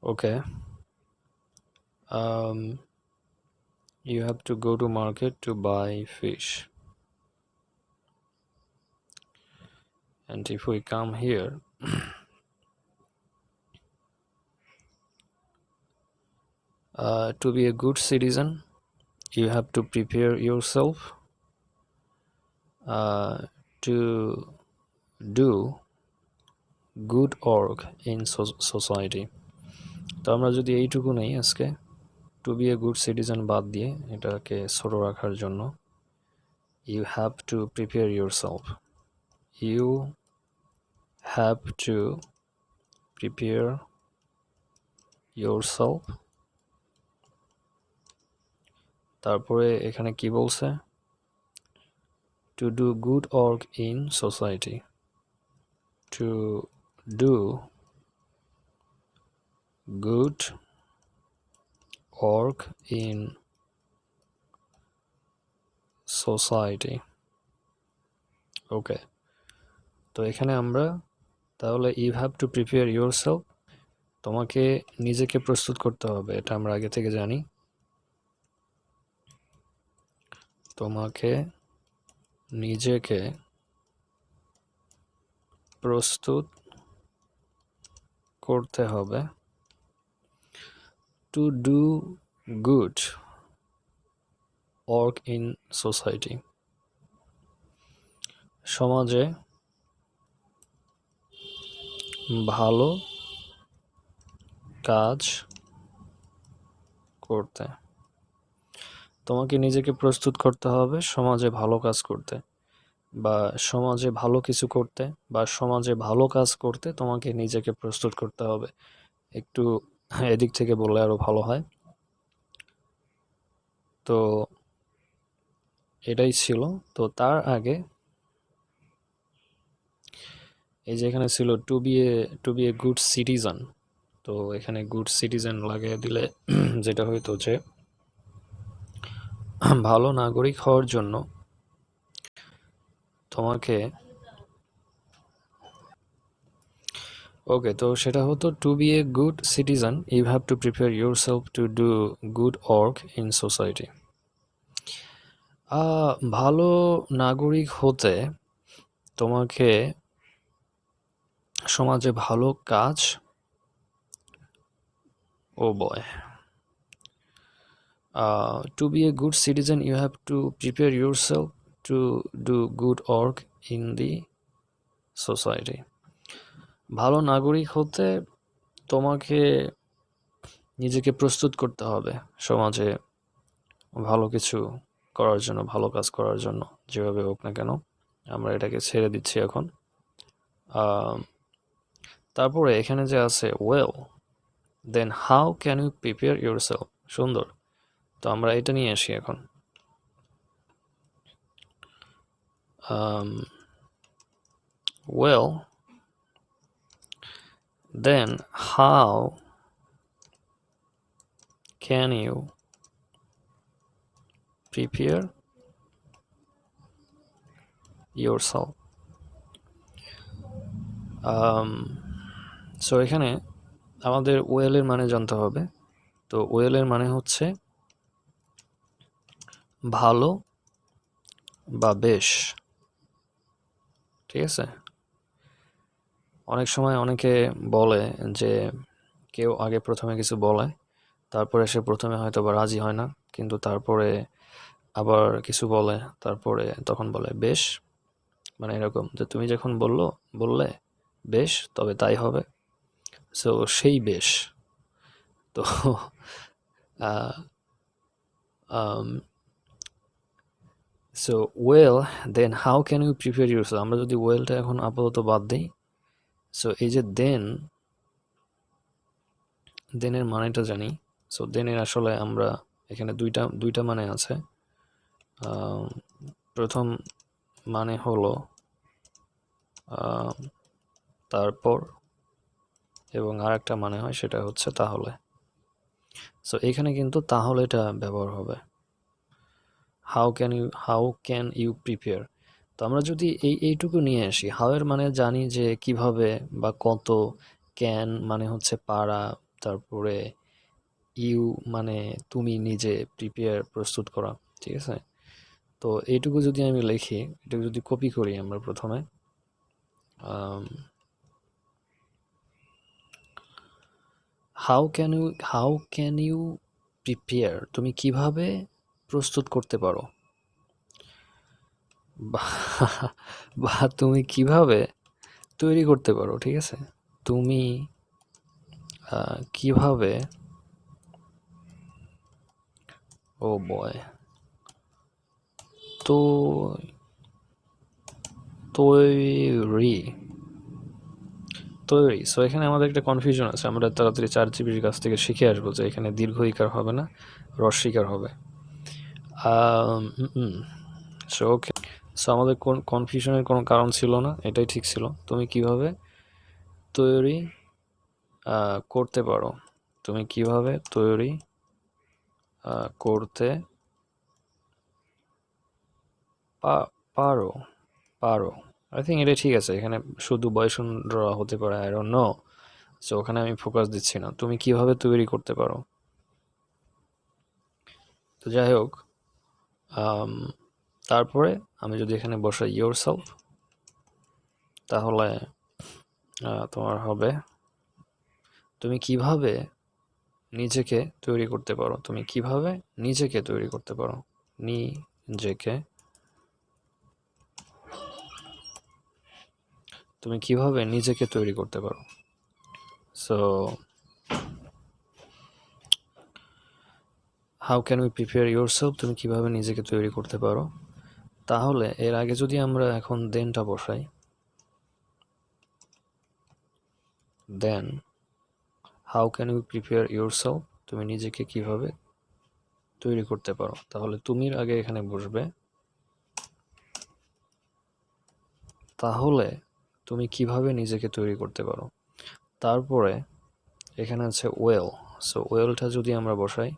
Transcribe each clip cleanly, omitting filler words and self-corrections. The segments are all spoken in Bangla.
Okay. You have to go to market to buy fish. And if we come here, to be a good citizen, you have to prepare yourself to do good work in society. তো আমরা যদি এইটুকু নেই আজকে, to be a good citizen বাদ দিয়ে এটাকে ছোট রাখার জন্য, you have to prepare yourself. You have to prepare yourself. তারপরে এখানে কি বলছে? To do good work in society. To do good work in society. Okay, তো এখানে আমরা তাহলে you have to prepare yourself, তোমাকে নিজেকে প্রস্তুত করতে হবে, এটা আমরা আগে থেকে জানি। তোমাকে নিজেকে প্রস্তুত করতে হবে two do good work in society, সমাজে ভালো কাজ করতে। তোমাকে নিজেকে প্রস্তুত করতে হবে সমাজে ভালো কাজ করতে, বা সমাজে ভালো কিছু করতে, বা সমাজে ভালো কাজ করতে তোমাকে নিজেকে প্রস্তুত করতে হবে। একটু এদিক থেকে বললে আরো ভালো হয়। তো এটাই ছিল। তো তার আগে এই যে এখানে ছিল to be a good citizen, তো এখানে গুড সিটিজেন লাগিয়ে দিলে যেটা হইতো যে ভালো নাগরিক হওয়ার জন্য তোমাকে, ওকে, তো সেটা হতো to be a good citizen you have to prepare yourself to do good work in society. ভালো নাগরিক হতে তোমাকে সমাজে ভালো কাজ, oh boy, to be a good citizen you have to prepare yourself to do good work in the society. ভালো নাগরিক হতে তোমাকে নিজেকে প্রস্তুত করতে হবে সমাজে ভালো কিছু করার জন্য, ভালো কাজ করার জন্য, যেভাবে হোক না কেন। আমরা এটাকে ছেড়ে দিচ্ছি এখন। তারপরে এখানে যে আছে well, then how can you prepare yourself. সুন্দর, তো আমরা এটা নিয়ে আসি এখন। Well, then how can you prepare yourself. So এখানে আমাদের ওয়েলের মানে জানতে হবে। তো ওয়েলের মানে হচ্ছে ভালো বা বেশ, ঠিক আছে? অনেক সময় অনেকে বলে যে কেউ আগে প্রথমে কিছু বলে, তারপরে সে প্রথমে হয়তো বা রাজি হয় না, কিন্তু তারপরে আবার কিছু বলে, তারপরে তখন বলে বেশ, মানে এরকম যে তুমি যখন বললে বেশ, তবে তাই হবে। সো সেই বেশ। তো so well, then how can you prepare yourself, আমরা যদি ওয়েলটা এখন আপাতত বাদ দিই, সো এই যে দেনের মানেটা জানি। সো দেনের আসলে আমরা এখানে দুইটা মানে আছে। প্রথম মানে হলো তারপর, এবং আর একটা মানে হয় সেটা হচ্ছে তাহলে। সো এখানে কিন্তু তাহলেটা ব্যবহার হবে, হাউ ক্যান ইউ প্রিপেয়ার। তো আমরা যদি এইটুকু নিয়ে আসি, হাউ এর মানে জানি যে কিভাবে বা কত, ক্যান মানে হচ্ছে পারা, তারপরে ইউ মানে তুমি নিজে, প্রিপেয়ার প্রস্তুত করা, ঠিক আছে? তো এইটুকু যদি আমি লিখি, এটুকু যদি কপি করি আমরা প্রথমে, হাউ ক্যান ইউ প্রিপেয়ার, তুমি কিভাবে প্রস্তুত করতে পারো, বা বা তুমি কিভাবে তৈরি করতে পারো, ঠিক আছে? তুমি কিভাবে, ও বয়, তো তৈরি তৈরি সো এখানে আমাদের একটা কনফিউশন আছে, আমরা তাড়াতাড়ি 4 জিবির কাছ থেকে শিখে আসবো যে এখানে দীর্ঘ ইকার হবে না, রস্বইকার হবে। সো ওকে, সো আমাদের কোন কনফিউশনের কোনো কারণ ছিল না, এটাই ঠিক ছিল। তুমি কিভাবে তৈরি করতে পারো, তুমি কিভাবে তৈরি করতে পারো, পারো। আই থিঙ্ক এটা ঠিক আছে, এখানে শুধু বয়সন্দ্র হতে পারে, আই ডোন্ট নো। সো ওখানে আমি ফোকাস দিচ্ছি না, তুমি কিভাবে তৈরি করতে পারো। তো যাই হোক, তারপরে আমি যদি এখানে বসাই ইয়োর সেলফ, তাহলে তোমার হবে তুমি কিভাবে নিজেকে তৈরি করতে পারো, তুমি কিভাবে নিজেকে তৈরি করতে পারো, নিজেকে, তুমি কিভাবে নিজেকে তৈরি করতে পারো। So how can we prepare yourself, তুমি কিভাবে নিজেকে তৈরি করতে পারো। তাহলে এর আগে যদি আমরা এখন দেনটা বসাই, then how can you prepare yourself, তুমি নিজেকে কিভাবে তৈরি করতে পারো, তাহলে তুমির আগে এখানে বসবে, তাহলে তুমি কিভাবে নিজেকে তৈরি করতে পারো। তারপরে এখানে আছে ওয়েল, সো ওয়েলটা যদি আমরা বসাই,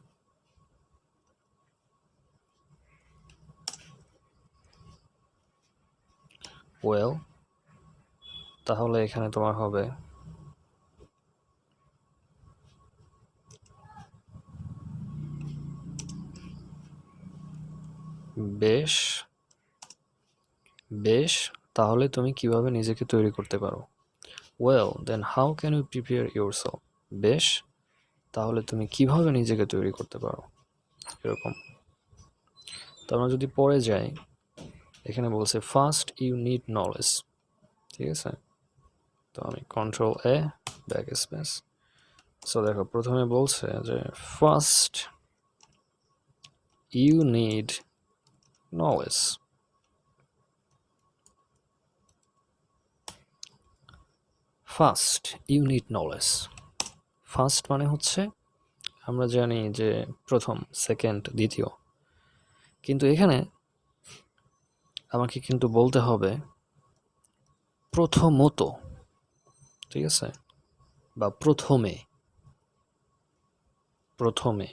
ওয়েল, তাহলে এখানে তোমার হবে বেশ, বেশ, তাহলে তুমি কিভাবে নিজেকে তৈরি করতে পারো। Well then how can you prepare yourself, বেশ, তাহলে তুমি কিভাবে নিজেকে তৈরি করতে পারো, এরকম। তো আমরা যদি পরে যাই, এখানে বলছে ফার্স্ট ইউ নিড নলেজ, ঠিক আছে? তো আমি Ctrl+A, ব্যাক স্পেস। সো দেখো প্রথমে বলছে যে first you need knowledge, first you need knowledge. First মানে হচ্ছে আমরা জানি যে প্রথম, সেকেন্ড, দ্বিতীয়, কিন্তু এখানে আমাকে কিন্তু বলতে হবে প্রথমত, ঠিক আছে? বা প্রথমে, প্রথমে।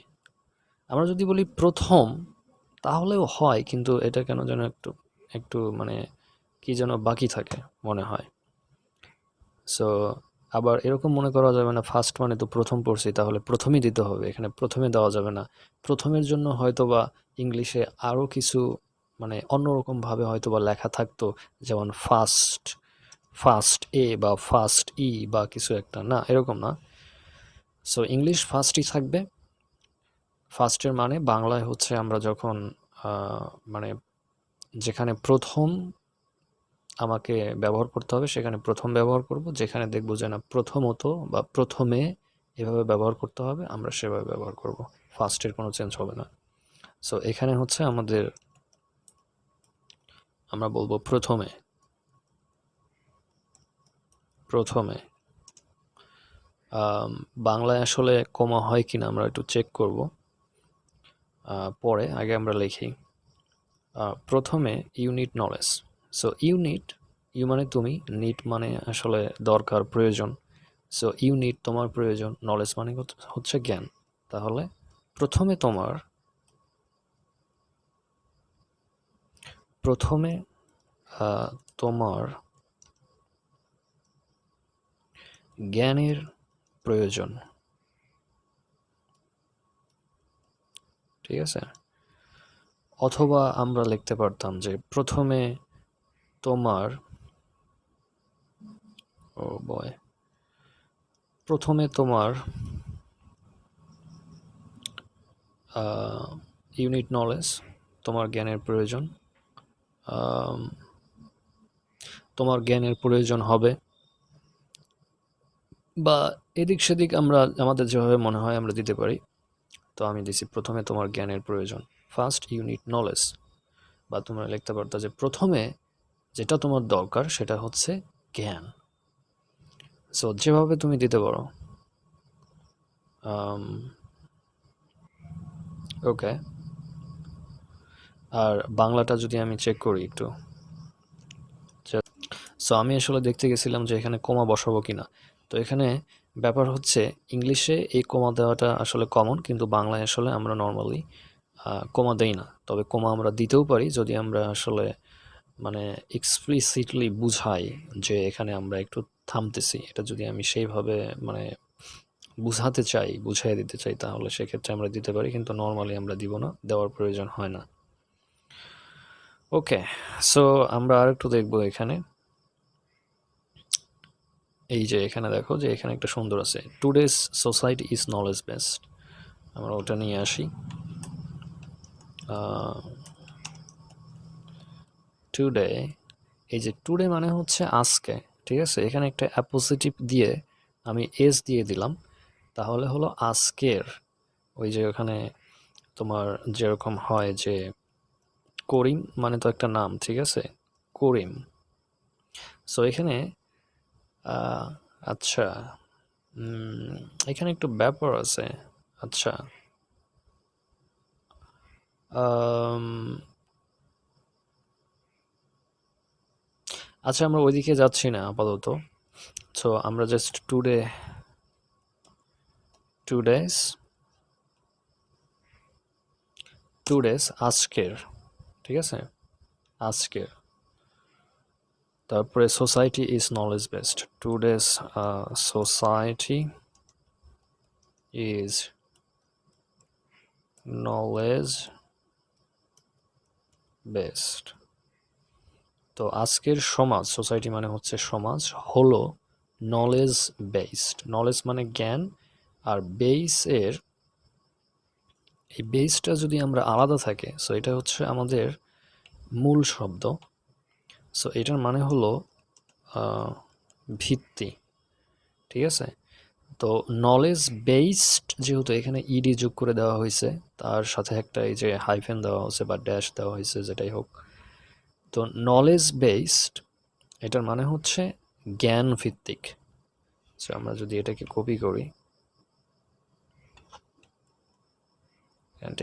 আমরা যদি বলি প্রথম তাহলেও হয়, কিন্তু এটা কেন যেন একটু একটু মানে কি যেন বাকি থাকে মনে হয়। সো আবার এরকম মনে করা যাবে না ফার্স্ট মানে তো প্রথম পড়ছি, তাহলে প্রথমেই দিতে হবে, এখানে প্রথমে দেওয়া যাবে না। প্রথমের জন্য হয়তোবা ইংলিশে আরও কিছু মানে অন্যরকমভাবে হয়তোবা লেখা থাকতো, যেমন ফার্স্ট, ফার্স্ট এ বা ফার্স্ট ই বা কিছু একটা, না এরকম না। সো ইংলিশ ফার্স্টই থাকবে। ফার্স্টের মানে বাংলায় হচ্ছে আমরা যখন মানে যেখানে প্রথম আমাকে ব্যবহার করতে হবে সেখানে প্রথম ব্যবহার করব, যেখানে দেখব যে না প্রথমত বা প্রথমে এভাবে ব্যবহার করতে হবে আমরা সেভাবে ব্যবহার করব, ফার্স্টের কোনো চেঞ্জ হবে না। সো এখানে হচ্ছে আমাদের আমরা বলবো প্রথমে, প্রথমে। বাংলায় আসলে কমা হয় কিনা আমরা একটু চেক করব পরে, আগে আমরা লিখি প্রথমে unit knowledge. So unit, you মানে তুমি, নিট মানে আসলে দরকার, প্রয়োজন। সো ইউনিট তোমার প্রয়োজন, নলেজ মানে হচ্ছে জ্ঞান। তাহলে প্রথমে তোমার, প্রথমে তোমার জ্ঞানের প্রয়োজন, ঠিক আছে? অথবা আমরা লিখতে পারতাম যে প্রথমে তোমার প্রথমে তোমার ইউনিট নলেজ, তোমার জ্ঞানের প্রয়োজন, তোমার জ্ঞানের প্রয়োজন হবে, বা এদিক সেদিক আমরা আমাদের যেভাবে মনে হয় আমরা দিতে পারি। তো আমি দিছি প্রথমে তোমার জ্ঞানের প্রয়োজন, ফার্স্ট ইউনিট নলেজ। বা তোমরা লিখতে পারতো যে প্রথমে যেটা তোমার দরকার সেটা হচ্ছে জ্ঞান। সো যেভাবে তুমি দিতে পারো। ওকে, আর বাংলাটা যদি আমি চেক করি একটু। সো আমি আসলে দেখতে গেছিলাম যে এখানে কমা বসাবো কিনা। তো এখানে ব্যাপার হচ্ছে ইংলিশে এই কমা দেওয়াটা আসলে কমন, কিন্তু বাংলায় আসলে আমরা নর্মালি কমা দেই না। তবে কমা আমরা দিতেও পারি যদি আমরা আসলে মানে এক্সপ্লিসিটলি বুঝাই যে এখানে আমরা একটু থামতেছি। এটা যদি আমি সেইভাবে মানে বুঝাতে চাই, বুঝাই দিতে চাই, তাহলে সেক্ষেত্রে আমরা দিতে পারি, কিন্তু নর্মালি আমরা দিব না, দেওয়ার প্রয়োজন হয় না। ওকে, সো আমরা আর একটু দেখবো এখানে। এই যে এখানে দেখো যে এখানে একটা সুন্দর আছে, today's society is knowledge based. আমরা ওটা নিয়ে আসি। টুডে, এই যে টুডে মানে হচ্ছে আজকে, ঠিক আছে? এখানে একটা অ্যাপোজিটিভ দিয়ে আমি এস দিয়ে দিলাম, তাহলে হলো আজকের। ওই যে ওখানে তোমার যেরকম হয় যে করিম মানে তো একটা নাম, ঠিক আছে? করিম। সো এখানে আচ্ছা, এখানে একটু ব্যাপার আছে। আচ্ছা, আচ্ছা আমরা ওইদিকে যাচ্ছি না আপাতত। সো আমরা জাস্ট টুডে, টুডেস, টুডেস আজকের, ঠিক আছে? আজকের। তারপরে society is knowledge based, today's society is knowledge based. তো আজকের সমাজ, সোসাইটি মানে হচ্ছে সমাজ, হলো নলেজ বেসড। নলেজ মানে জ্ঞান, আর বেস এর এই বেসটা যদি আমরা আলাদা থাকে, সো এটা হচ্ছে আমাদের মূল শব্দ। সো এটার মানে হলো ভিত্তি, ঠিক আছে? তো নলেজ বেসড যেহেতু এখানে ইডি যোগ করে দেওয়া হয়েছে, তার সাথে একটা এই যে হাইফেন দেওয়া হয়েছে বা ড্যাশ দেওয়া হয়েছে, যেটাই হোক। তো নলেজ বেসড এটার মানে হচ্ছে জ্ঞান ভিত্তিক। সো আমরা যদি এটাকে কপি করি,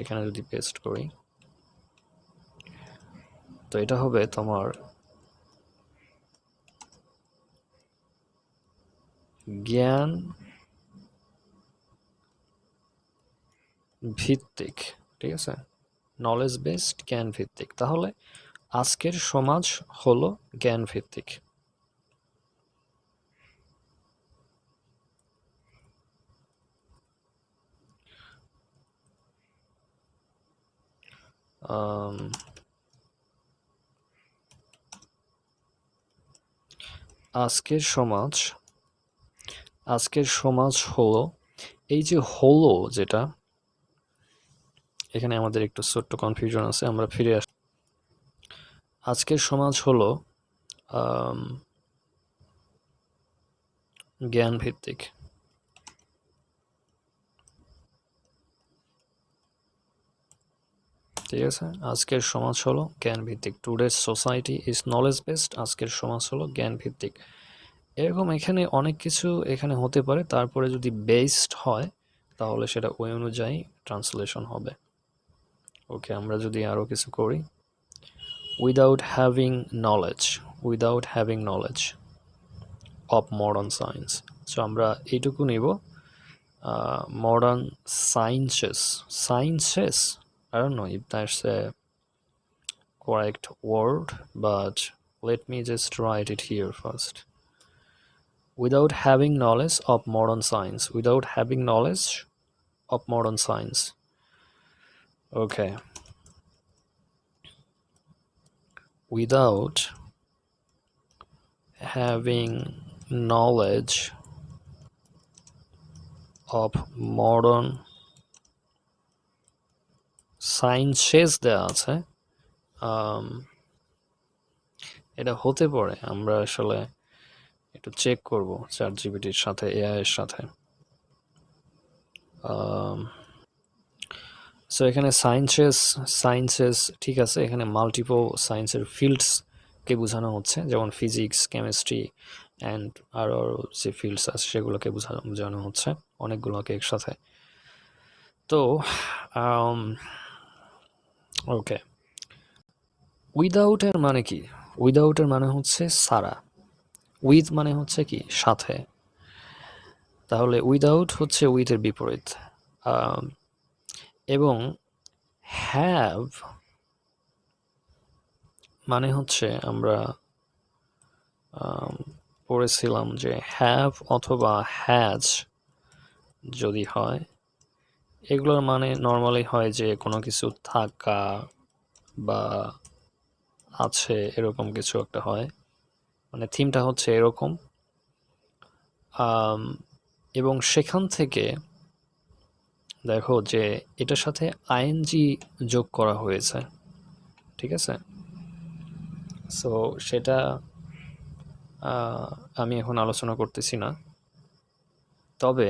এখানে যদি পেস্ট করি, তো এটা হবে তোমার জ্ঞান ভিত্তিক, ঠিক আছে? নলেজ বেসড, জ্ঞান ভিত্তিক। তাহলে আজকের সমাজ হলো জ্ঞান ভিত্তিক। আজকের সমাজ, আজকের সমাজ হলো, এই যে হলো যেটা, এখানে আমাদের একটু ছোট্ট কনফিউশন আছে, আমরা ফিরে আসি। আজকের সমাজ হলো জ্ঞান ভিত্তিক, ঠিক আছে? আজকের সমাজ হলো জ্ঞান ভিত্তিক। Today's society is knowledge based, আজকের সমাজ হলো জ্ঞান ভিত্তিক। এরকম এখানে অনেক কিছু এখানে হতে পারে, তারপরে যদি বেসড হয় তাহলে সেটা ওই অনুযায়ী ট্রান্সলেশন হবে। ওকে, আমরা যদি আরও কিছু করি, without having knowledge, without having knowledge of modern science. So আমরা এইটুকু নিব, modern sciences, sciences, I don't know if that's a correct word, but let me just write it here first. Without having knowledge of modern science, without having knowledge of modern science. Okay. Without having knowledge of modern sciences দেওয়া আছে, এটা হতে পারে আমরা আসলে একটু চেক করব চ্যাট জিপিটির সাথে, এআই এর সাথে। সো এখানে সায়েন্সেস ঠিক আছে, এখানে মাল্টিপল সায়েন্সের ফিল্ডসকে বোঝানো হচ্ছে, যেমন ফিজিক্স, কেমিস্ট্রি অ্যান্ড আরও যে ফিল্ডস আছে সেগুলোকে বোঝানো হচ্ছে, অনেকগুলোকে একসাথে। তো ওকে, উইদাউট এর মানে কি? উইদাউট এর মানে হচ্ছে সারা, উইথ মানে হচ্ছে কি সাথে, তাহলে উইদাউট হচ্ছে উইথের বিপরীত। এবং হ্যাভ মানে হচ্ছে আমরা পড়েছিলাম যে হ্যাভ অথবা হ্যাজ যদি হয়, এগুলোর মানে নর্মালি হয় যে কোনো কিছু থাকা বা আছে, এরকম কিছু একটা হয়, মানে থিমটা হচ্ছে এরকম। এবং সেখান থেকে দেখো যে এটার সাথে আইএনজি যোগ করা হয়েছে, ঠিক আছে? সো সেটা আমি এখন আলোচনা করতেছি না, তবে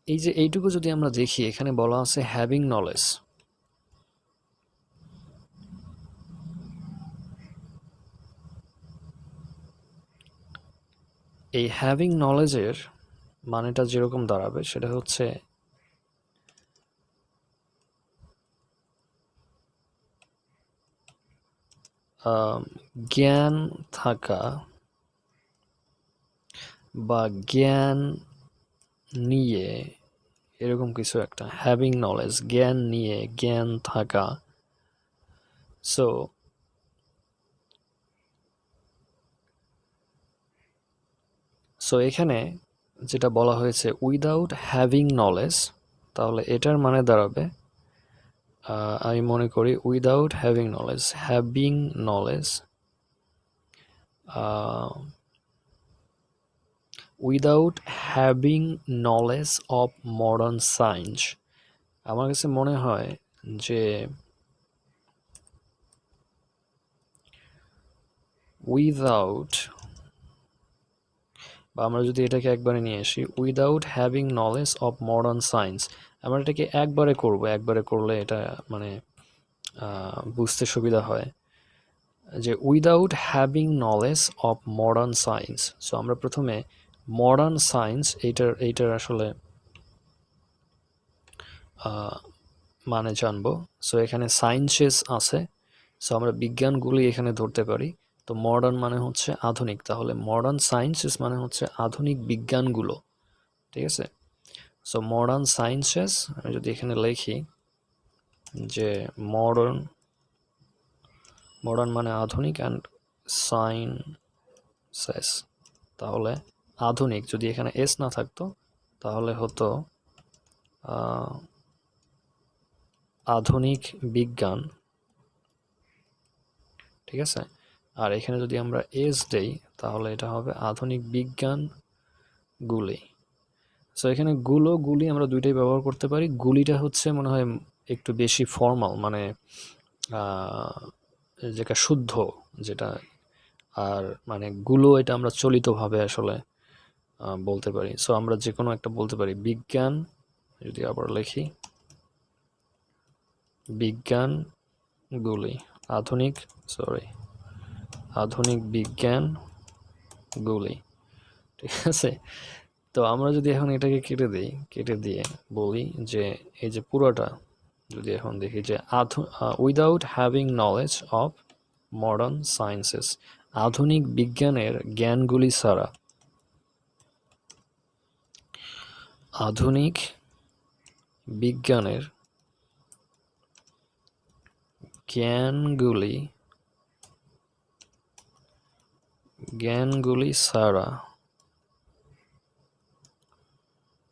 এই যে এইটুকু যদি আমরা দেখি, এখানে বলা আছে হ্যাভিং নলেজ। এই হ্যাভিং নলেজের মানেটা যেরকম দাঁড়াবে সেটা হচ্ছে জ্ঞান থাকা বা জ্ঞান নিয়ে, এরকম কিছু একটা, হ্যাভিং নলেজ, জ্ঞান নিয়ে, জ্ঞান থাকা। সো এখানে যেটা বলা হয়েছে উইদাউট হ্যাভিং নলেজ, তাহলে এটার মানে দাঁড়াবে, আমি মনে করি without having knowledge, having knowledge, without having knowledge of modern science. আমার কাছে মনে হয় যে উইদাউট, বা আমরা যদি এটাকে একবারে নিয়ে আসি, without having knowledge of modern science, আমরা এটাকে একবারে করব, একবারে করলে এটা মানে বুঝতে সুবিধা হয়, যে without having knowledge of modern science. So আমরা প্রথমে মডার্ন সায়েন্স এইটার আসলে মানে জানবো। সো এখানে সায়েন্সেস আছে, সো আমরা বিজ্ঞানগুলি এখানে ধরতে পারি। তো মডার্ন মানে হচ্ছে আধুনিক, তাহলে মডার্ন সায়েন্সেস মানে হচ্ছে আধুনিক বিজ্ঞানগুলো, ঠিক আছে? সো মডার্ন সায়েন্সেস, আমি যদি এখানে লিখি যে মডার্ন, মডার্ন মানে আধুনিক, অ্যান্ড সায়েন্সেস, তাহলে আধুনিক, যদি এখানে এস না থাকতো তাহলে হতো আধুনিক বিজ্ঞান, ঠিক আছে? আর এখানে যদি আমরা এস দেই তাহলে এটা হবে আধুনিক বিজ্ঞানগুলি। সো এখানে গুলি আমরা দুইটাই ব্যবহার করতে পারি। গুলিটা হচ্ছে মনে হয় একটু বেশি ফর্মাল, মানে যেটা শুদ্ধ, যেটা, আর মানে গুলো এটা আমরা চলিতভাবে আসলে বলতে পারি। সো আমরা যে কোনো একটা বলতে পারি বিজ্ঞান, যদি আবার লিখি বিজ্ঞানগুলি, আধুনিক, আধুনিক বিজ্ঞানগুলি, ঠিক আছে? তো আমরা যদি এখন এটাকে কেটে দিই, কেটে দিয়ে বলি যে এই যে পুরোটা যদি এখন দেখি যে without having knowledge of modern sciences, আধুনিক বিজ্ঞানের জ্ঞানগুলি ছাড়া, আধুনিক বিজ্ঞানের জ্ঞানগুলি ছাড়া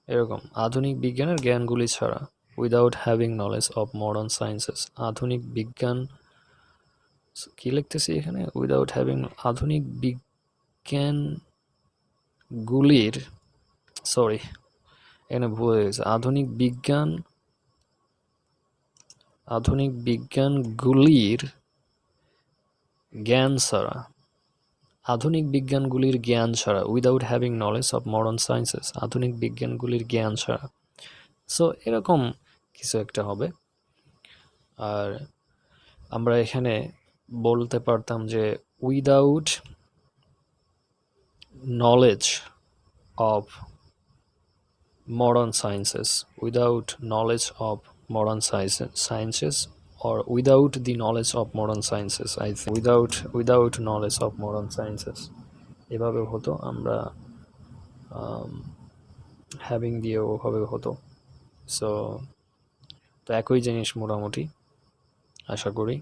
এরকম আধুনিক বিজ্ঞানের জ্ঞানগুলি ছাড়া, without having knowledge of modern sciences. আধুনিক বিজ্ঞান কি লিখতেছি এখানে, উইদাউট হ্যাভিং, আধুনিক বিজ্ঞানগুলির, সরি এখানে ভুল হয়ে গেছে, আধুনিক বিজ্ঞানগুলির জ্ঞান ছাড়া, আধুনিক বিজ্ঞানগুলির জ্ঞান ছাড়া, without having knowledge of modern sciences, আধুনিক বিজ্ঞানগুলির জ্ঞান ছাড়া। সো এরকম কিছু একটা হবে। আর আমরা এখানে বলতে পারতাম যে without knowledge of modern sciences, without knowledge of modern sciences, or without the knowledge of modern sciences, I think without knowledge of modern sciences এভাবে হতো। আমরা হ্যাভিং দিয়ে ওভাবে হতো। সো তো একই জিনিস মোটামুটি, আশা করি।